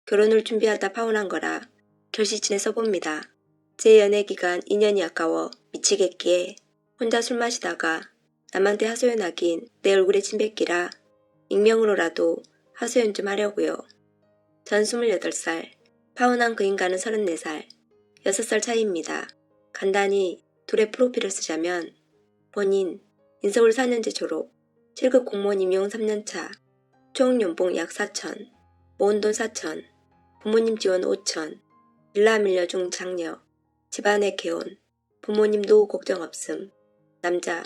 결혼을 준비하다 파혼한 거라 결실진에 써봅니다. 제 연애 기간 2년이 아까워 미치겠기에 혼자 술 마시다가 남한테 하소연하긴 내 얼굴에 침 뱉기라 익명으로라도 하소연 좀 하려고요. 전 28살, 파혼한 그 인간은 34살, 6살 차이입니다. 간단히 둘의 프로필을 쓰자면 본인, 인서울 4년제 졸업, 7급 공무원 임용 3년차, 총 연봉 약 4천, 모은 돈 4천, 부모님 지원 5천, 일라 밀려 중 장녀, 집안의 개혼, 부모님 노후 걱정 없음, 남자,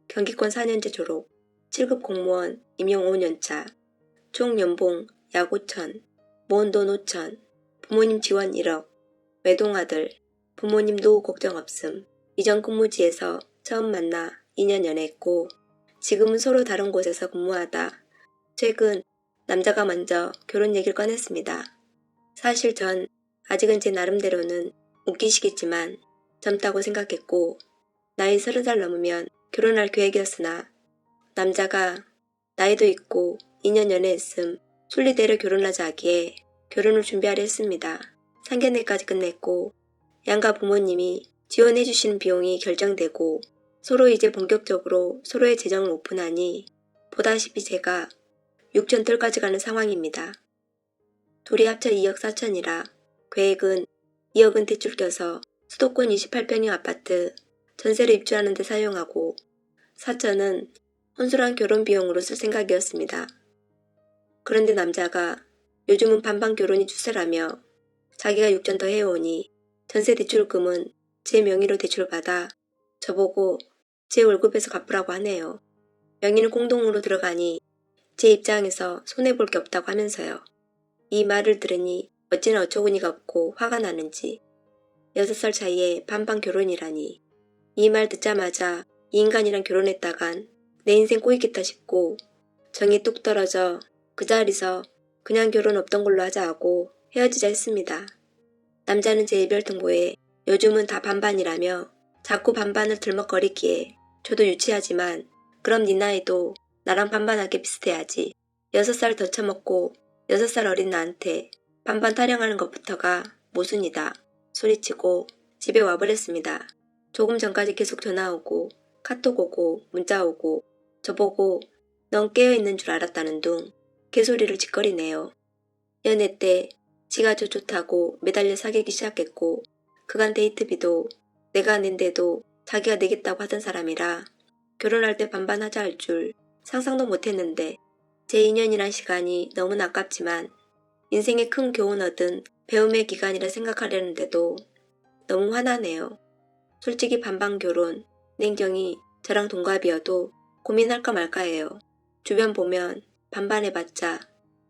경기권 4년제 졸업, 7급 공무원 임용 5년차, 총 연봉 약 5천, 모은 돈 5천, 부모님 지원 1억, 외동아들, 부모님 노후 걱정 없음, 이전 근무지에서 처음 만나 2년 연애했고 지금은 서로 다른 곳에서 근무하다 최근 남자가 먼저 결혼 얘기를 꺼냈습니다. 사실 전 아직은 제 나름대로는 웃기시겠지만 젊다고 생각했고 나이 30살 넘으면 결혼할 계획이었으나 남자가 나이도 있고 2년 연애했음 순리대로 결혼하자 하기에 결혼을 준비하려 했습니다. 상견례까지 끝냈고 양가 부모님이 지원해 주시는 비용이 결정되고 서로 이제 본격적으로 서로의 재정을 오픈하니 보다시피 제가 6천 털까지 가는 상황입니다. 둘이 합쳐 2억 4천이라 계획은 2억은 대출 껴서 수도권 28평형 아파트 전세로 입주하는 데 사용하고 4천은 혼술한 결혼 비용으로 쓸 생각이었습니다. 그런데 남자가 요즘은 반반 결혼이 추세라며 자기가 6천 더 해오니 전세 대출금은 제 명의로 대출받아 저보고 제 월급에서 갚으라고 하네요. 명의는 공동으로 들어가니 제 입장에서 손해볼 게 없다고 하면서요. 이 말을 들으니 어찌나 어처구니가 없고 화가 나는지 6살 차이에 반반 결혼이라니 이 말 듣자마자 이 인간이랑 결혼했다간 내 인생 꼬이겠다 싶고 정이 뚝 떨어져 그 자리서 그냥 결혼 없던 걸로 하자 하고 헤어지자 했습니다. 남자는 제 이별 통보에 요즘은 다 반반이라며 자꾸 반반을 들먹거리기에 저도 유치하지만 그럼 네 나이도 나랑 반반하게 비슷해야지. 6살 더 처먹고 6살 어린 나한테 반반 타령하는 것부터가 모순이다. 소리치고 집에 와버렸습니다. 조금 전까지 계속 전화 오고 카톡 오고 문자 오고 저보고 넌 깨어있는 줄 알았다는 둥 개소리를 짓거리네요. 연애 때 지가 저 좋다고 매달려 사귀기 시작했고 그간 데이트비도 내가 낸데도 자기가 내겠다고 하던 사람이라 결혼할 때 반반하자 할 줄 상상도 못했는데 제 2년이란 시간이 너무나 아깝지만 인생에 큰 교훈 얻은 배움의 기간이라 생각하려는데도 너무 화나네요. 솔직히 반반 결혼, 냉정히 저랑 동갑이어도 고민할까 말까 해요. 주변 보면 반반해봤자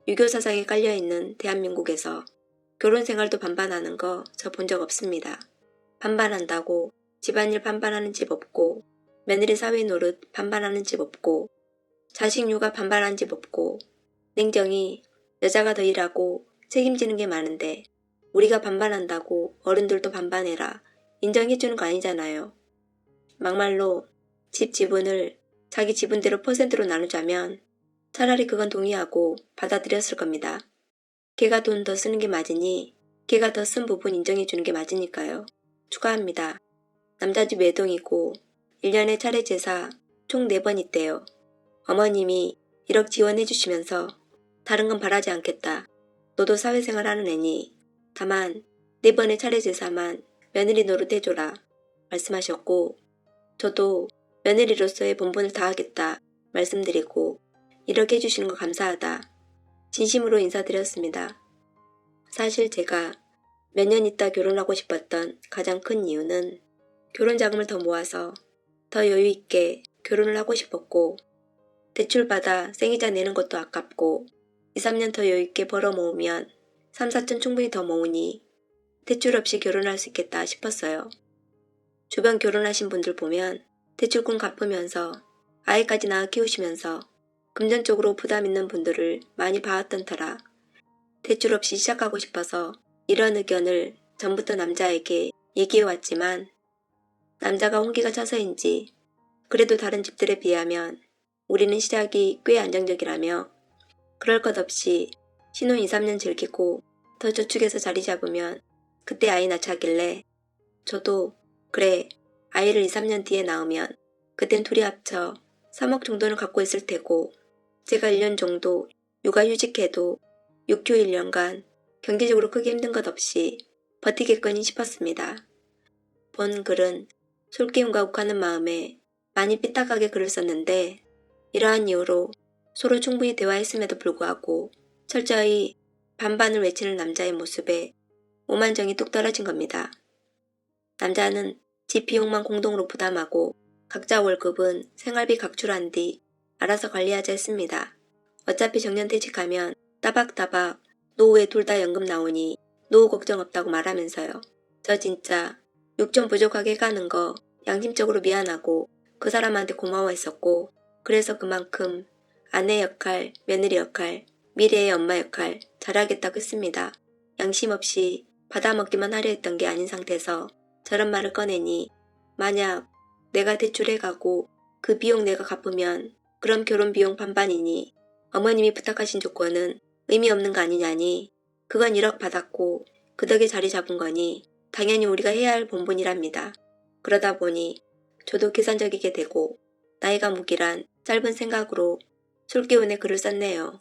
유교 사상에 깔려있는 대한민국에서 결혼 생활도 반반하는 거 저 본 적 없습니다. 반반한다고 집안일 반반하는 집 없고 며느리 사회 노릇 반반하는 집 없고 자식 육아 반반하는 집 없고 냉정히 여자가 더 일하고 책임지는 게 많은데 우리가 반반한다고 어른들도 반반해라 인정해주는 거 아니잖아요. 막말로 집 지분을 자기 지분대로 퍼센트로 나누자면 차라리 그건 동의하고 받아들였을 겁니다. 걔가 돈 더 쓰는 게 맞으니 걔가 더 쓴 부분 인정해주는 게 맞으니까요. 추가합니다. 남자 집 외동이고 1년에 차례 제사 총 4번 있대요. 어머님이 1억 지원해주시면서 다른 건 바라지 않겠다. 너도 사회생활 하는 애니 다만 4번의 차례 제사만 며느리 노릇해줘라 말씀하셨고 저도 며느리로서의 본분을 다하겠다 말씀드리고 이렇게 해주시는 거 감사하다. 진심으로 인사드렸습니다. 사실 제가 몇 년 있다 결혼하고 싶었던 가장 큰 이유는 결혼 자금을 더 모아서 더 여유 있게 결혼을 하고 싶었고 대출받아 생이자 내는 것도 아깝고 2, 3년 더 여유 있게 벌어 모으면 3, 4천 충분히 더 모으니 대출 없이 결혼할 수 있겠다 싶었어요. 주변 결혼하신 분들 보면 대출금 갚으면서 아이까지 낳아 키우시면서 금전적으로 부담 있는 분들을 많이 봐왔던 터라 대출 없이 시작하고 싶어서 이런 의견을 전부터 남자에게 얘기해왔지만 남자가 홍기가 차서인지 그래도 다른 집들에 비하면 우리는 시작이 꽤 안정적이라며 그럴 것 없이 신혼 2, 3년 즐기고 더 저축해서 자리 잡으면 그때 아이 낳자 하길래 저도 그래 아이를 2, 3년 뒤에 낳으면 그땐 둘이 합쳐 3억 정도는 갖고 있을 테고 제가 1년 정도 육아휴직해도 6교 1년간 경제적으로 크게 힘든 것 없이 버티겠거니 싶었습니다. 본 글은 솔기움과 욱하는 마음에 많이 삐딱하게 글을 썼는데 이러한 이유로 서로 충분히 대화했음에도 불구하고 철저히 반반을 외치는 남자의 모습에 오만정이 뚝 떨어진 겁니다. 남자는 집 비용만 공동으로 부담하고 각자 월급은 생활비 각출한 뒤 알아서 관리하자 했습니다. 어차피 정년퇴직하면 따박따박 노후에 둘 다 연금 나오니 노후 걱정 없다고 말하면서요. 저 진짜 욕 좀 부족하게 가는 거 양심적으로 미안하고 그 사람한테 고마워했었고 그래서 그만큼 아내 역할, 며느리 역할, 미래의 엄마 역할 잘하겠다고 했습니다. 양심 없이 받아먹기만 하려 했던 게 아닌 상태에서 저런 말을 꺼내니 만약 내가 대출해가고 그 비용 내가 갚으면 그럼 결혼 비용 반반이니 어머님이 부탁하신 조건은 의미 없는 거 아니냐니 그건 1억 받았고 그 덕에 자리 잡은 거니 당연히 우리가 해야 할 본분이랍니다. 그러다 보니 저도 계산적이게 되고 나이가 무기란 짧은 생각으로 솔기운에 글을 썼네요.